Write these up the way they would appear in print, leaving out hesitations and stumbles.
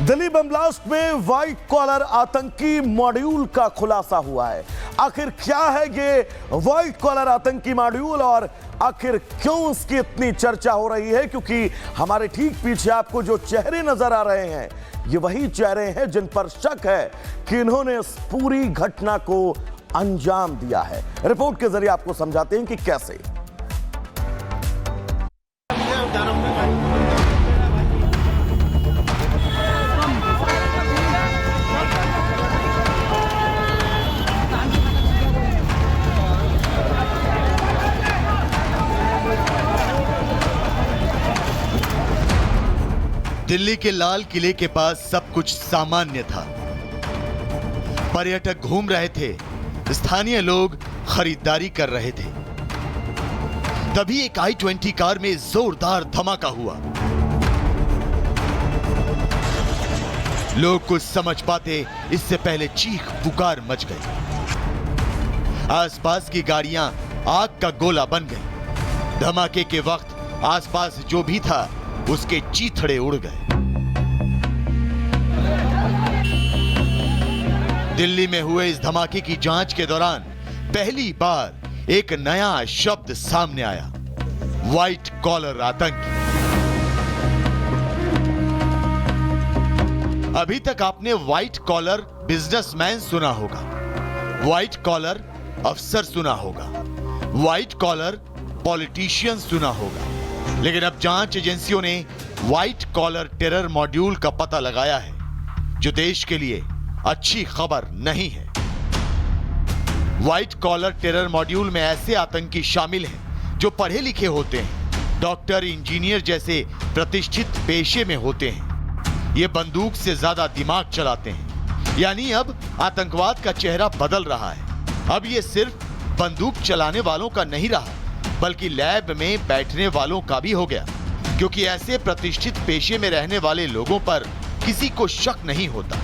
Delhi bomb blast में white collar आतंकी module का खुलासा हुआ है। आखिर क्या है ये व्हाइट कॉलर आतंकी मॉड्यूल और आखिर क्यों इसकी इतनी चर्चा हो रही है? क्योंकि हमारे ठीक पीछे आपको जो चेहरे नजर आ रहे हैं, ये वही चेहरे हैं जिन पर शक है कि इन्होंने इस पूरी घटना को अंजाम दिया है। रिपोर्ट के जरिए आपको समझाते हैं कि कैसे। दिल्ली के लाल किले के पास सब कुछ सामान्य था। पर्यटक घूम रहे थे, स्थानीय लोग खरीदारी कर रहे थे। तभी एक I-20 कार में जोरदार धमाका हुआ। लोग कुछ समझ पाते इससे पहले चीख पुकार मच गई। आसपास की गाड़ियां आग का गोला बन गई। धमाके के वक्त आसपास जो भी था उसके चीथड़े उड़ गए। दिल्ली में हुए इस धमाके की जांच के दौरान पहली बार एक नया शब्द सामने आया, व्हाइट कॉलर आतंकी। अभी तक आपने व्हाइट कॉलर बिजनेसमैन सुना होगा, व्हाइट कॉलर अफसर सुना होगा, व्हाइट कॉलर पॉलिटिशियन सुना होगा, लेकिन अब जांच एजेंसियों ने व्हाइट कॉलर टेरर मॉड्यूल का पता लगाया है, जो देश के लिए अच्छी खबर नहीं है। व्हाइट कॉलर टेरर मॉड्यूल में ऐसे आतंकी शामिल हैं जो पढ़े लिखे होते हैं, डॉक्टर, इंजीनियर जैसे प्रतिष्ठित पेशे में होते हैं। ये बंदूक से ज्यादा दिमाग चलाते हैं। यानी अब आतंकवाद का चेहरा बदल रहा है। अब ये सिर्फ बंदूक चलाने वालों का नहीं रहा, बल्कि लैब में बैठने वालों का भी हो गया, क्योंकि ऐसे प्रतिष्ठित पेशे में रहने वाले लोगों पर किसी को शक नहीं होता।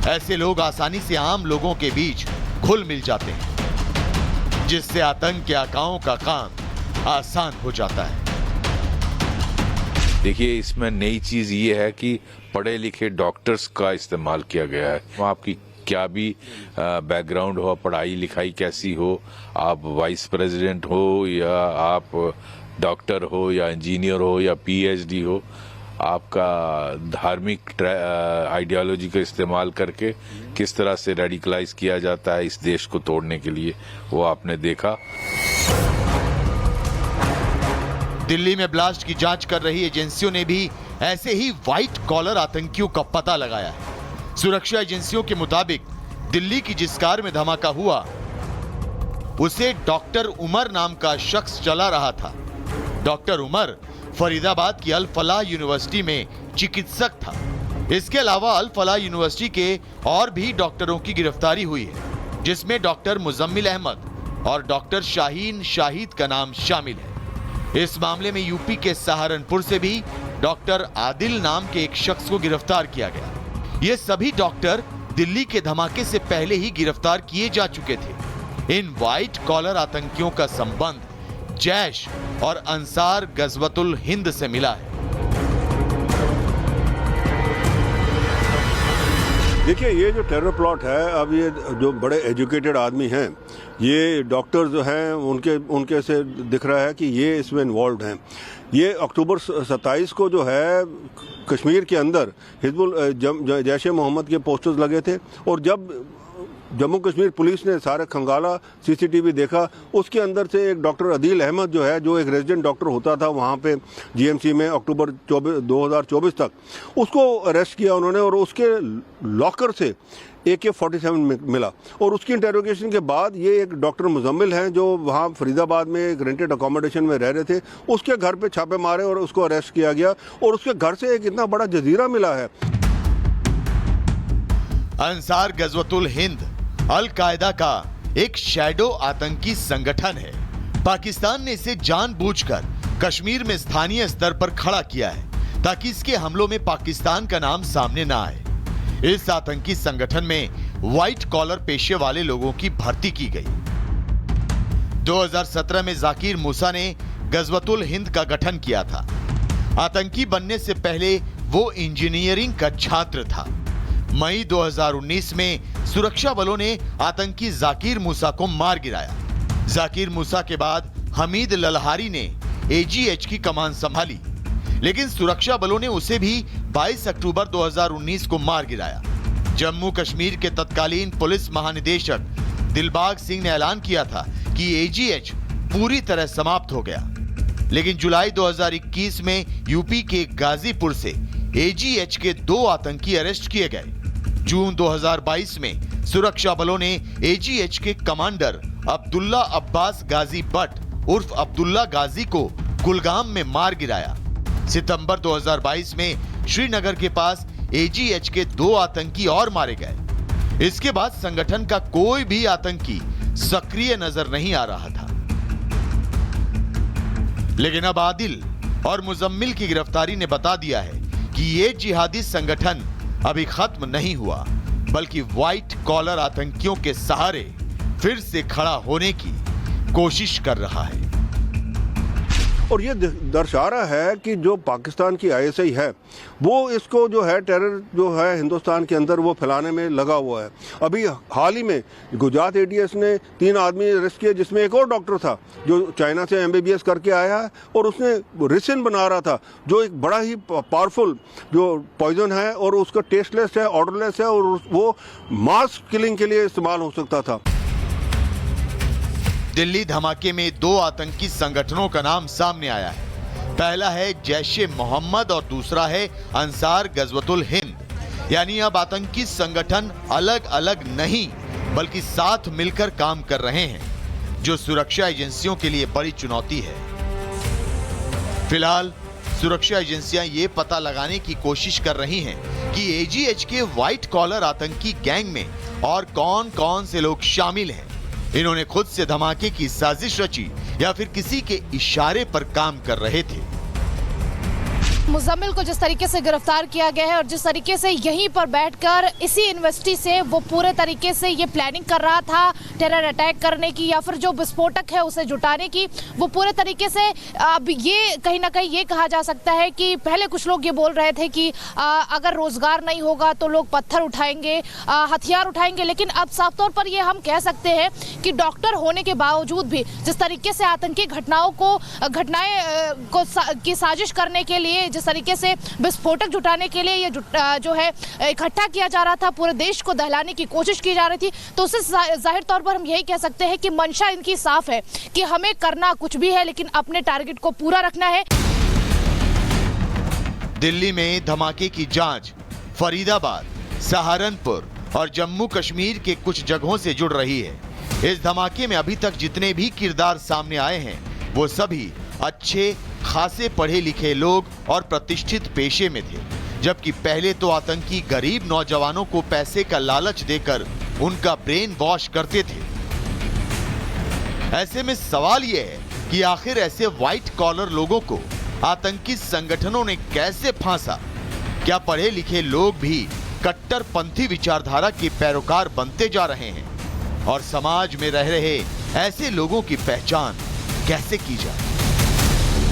ऐसे लोग आसानी से आम लोगों के बीच घुल मिल जाते हैं, जिससे आतंकियों का काम आसान हो जाता है। देखिए, इसमें नई चीज ये है कि पढ़े लिखे डॉक्टर्स का इस्तेमाल किया गया है। आपकी क्या भी बैकग्राउंड हो, पढ़ाई लिखाई कैसी हो, आप वाइस प्रेसिडेंट हो या आप डॉक्टर हो या इंजीनियर हो या PhD हो, आपका धार्मिक आइडियोलॉजी का इस्तेमाल करके किस तरह से रेडिकलाइज किया जाता है इस देश को तोड़ने के लिए, वो आपने देखा। दिल्ली में ब्लास्ट की जांच कर रही एजेंसियों ने भी ऐसे ही व्हाइट कॉलर आतंकियों का पता लगाया है। सुरक्षा एजेंसियों के मुताबिक दिल्ली की जिस कार में धमाका हुआ, उसे डॉक्टर उमर नाम का शख्स चला रहा था। डॉक्टर उमर फरीदाबाद की अल फलाह यूनिवर्सिटी में चिकित्सक था। इसके अलावा अल फलाह यूनिवर्सिटी के और भी डॉक्टरों की गिरफ्तारी हुई है, जिसमें डॉक्टर मुजम्मिल अहमद और डॉक्टर शाहीन शाहिद का नाम शामिल है। इस मामले में यूपी के सहारनपुर से भी डॉक्टर आदिल नाम के एक शख्स को गिरफ्तार किया गया। ये सभी डॉक्टर दिल्ली के धमाके से पहले ही गिरफ्तार किए जा चुके थे। इन व्हाइट कॉलर आतंकियों का संबंध जैश और अंसार गजवतुल हिंद से मिला है। देखिए, ये जो टेरर प्लॉट है, अब ये जो बड़े एजुकेटेड आदमी हैं, ये डॉक्टर जो हैं, उनके से दिख रहा है कि ये इसमें इन्वॉल्व हैं। ये अक्टूबर 27 को जो है कश्मीर के अंदर हिजबुल जैश मोहम्मद के पोस्टर्स लगे थे, और जब जम्मू कश्मीर पुलिस ने सारे खंगाला CCTV देखा, उसके अंदर से एक डॉक्टर आदिल अहमद जो है, जो एक रेजिडेंट डॉक्टर होता था वहाँ पे GMC में अक्टूबर 2024 तक, उसको अरेस्ट किया उन्होंने, और उसके लॉकर से AK-47 मिला। और उसकी इंटेरोगेशन के बाद ये एक डॉक्टर मुजम्मिल हैं जो वहाँ फरीदाबाद में एक रेंटेड अकोमोडेशन में रह रहे थे, उसके घर पे छापे मारे और उसको अरेस्ट किया गया, और उसके घर से एक इतना बड़ा जजीरा मिला है। अंसार गजवतुल हिंद अल-कायदा का एक शैडो आतंकी संगठन है। पाकिस्तान ने इसे जानबूझकर कश्मीर में स्थानीय स्तर पर खड़ा किया है, ताकि इसके हमलों में पाकिस्तान का नाम सामने ना आए। इस आतंकी संगठन में व्हाइट कॉलर पेशे वाले लोगों की भर्ती की गई। 2017 में जाकिर मूसा ने गजवतुल हिंद का गठन किया था। आतंकी बनने से पहले वो इंजीनियरिंग का छात्र था। मई 2019 में सुरक्षा बलों ने आतंकी जाकिर मूसा को मार गिराया। जाकिर मूसा के बाद हमीद ललहारी ने एजीएच की कमान संभाली, लेकिन सुरक्षा बलों ने उसे भी 22 अक्टूबर 2019 को मार गिराया। जम्मू कश्मीर के तत्कालीन पुलिस महानिदेशक दिलबाग सिंह ने ऐलान किया था कि एजीएच पूरी तरह समाप्त हो गया, लेकिन जुलाई 2021 में यूपी के गाजीपुर से एजीएच के 2 आतंकी अरेस्ट किए गए। जून 2022 में सुरक्षा बलों ने एजीएच के commander Abdullah Abbas Ghazi but उर्फ अब्दुल्ला गाजी को कुलगाम में मार गिराया। सितंबर 2022 में श्रीनगर के पास एजीएच के 2 आतंकी और मारे गए। इसके बाद संगठन का कोई भी आतंकी सक्रिय नजर नहीं आ रहा था। लेकिन अब आदिल और मुजम्मिल की गिरफ्तारी ने बता दिया है कि ये जिहादी संगठन अभी खत्म नहीं हुआ, बल्कि व्हाइट कॉलर आतंकियों के सहारे फिर से खड़ा होने की कोशिश कर रहा है। और ये दर्शा रहा है कि जो पाकिस्तान की आईएसआई है वो इसको जो है टेरर जो है हिंदुस्तान के अंदर वो फैलाने में लगा हुआ है। अभी हाल ही में गुजरात एटीएस ने 3 आदमी अरेस्ट किए, जिसमें एक और डॉक्टर था जो चाइना से एमबीबीएस करके आया है और उसने रिसिन बना रहा था, जो एक बड़ा ही पावरफुल जो पॉइजन है और उसका टेस्टलेस है, ऑर्डरलेस है और वो मास किलिंग के लिए इस्तेमाल हो सकता था। दिल्ली धमाके में 2 आतंकी संगठनों का नाम सामने आया है। पहला है जैश-ए-मोहम्मद और दूसरा है अंसार गजवतुल हिंद। यानी अब आतंकी संगठन अलग अलग नहीं बल्कि साथ मिलकर काम कर रहे हैं, जो सुरक्षा एजेंसियों के लिए बड़ी चुनौती है। फिलहाल सुरक्षा एजेंसियां ये पता लगाने की कोशिश कर रही हैं कि एजीएच के व्हाइट कॉलर आतंकी गैंग में और कौन कौन से लोग शामिल हैं। इन्होंने खुद से धमाके की साजिश रची या फिर किसी के इशारे पर काम कर रहे थे। मुजम्मिल को जिस तरीके से गिरफ्तार किया गया है और जिस तरीके से यहीं पर बैठकर इसी यूनिवर्सिटी से वो पूरे तरीके से ये प्लानिंग कर रहा था टेरर अटैक करने की या फिर जो विस्फोटक है उसे जुटाने की, वो पूरे तरीके से अब ये कहीं ना कहीं ये कहा जा सकता है कि पहले कुछ लोग ये बोल रहे थे कि अगर रोजगार नहीं होगा तो लोग पत्थर उठाएंगे, हथियार उठाएंगे, लेकिन अब साफ तौर पर ये हम कह सकते हैं कि डॉक्टर होने के बावजूद भी जिस तरीके से आतंकी घटनाएं की साजिश करने के लिए, जिस तरीके से विस्फोटक जुटाने के लिए ये जो है इकट्ठा किया जा रहा था, पूरे देश को दहलाने की कोशिश की जा रही थी, तो उससे जाहिर तौर पर हम यही कह सकते हैं कि मंशा इनकी साफ है कि हमें करना कुछ भी है लेकिन अपने टारगेट को पूरा रखना है। दिल्ली में धमाके की जांच फरीदाबाद, सहारनपुर और जम्मू कश्मीर के कुछ जगहों से जुड़ रही है। इस धमाके में अभी तक जितने भी किरदार सामने आए हैं वो सभी अच्छे खासे पढ़े लिखे लोग और प्रतिष्ठित पेशे में थे, जबकि पहले तो आतंकी गरीब नौजवानों को पैसे का लालच देकर उनका ब्रेन वॉश करते थे। ऐसे में सवाल यह है कि आखिर ऐसे व्हाइट कॉलर लोगों को आतंकी संगठनों ने कैसे फांसा? क्या पढ़े लिखे लोग भी कट्टरपंथी विचारधारा के पैरोकार बनते जा रहे हैं? और समाज में रह रहे ऐसे लोगों की पहचान कैसे की जाए?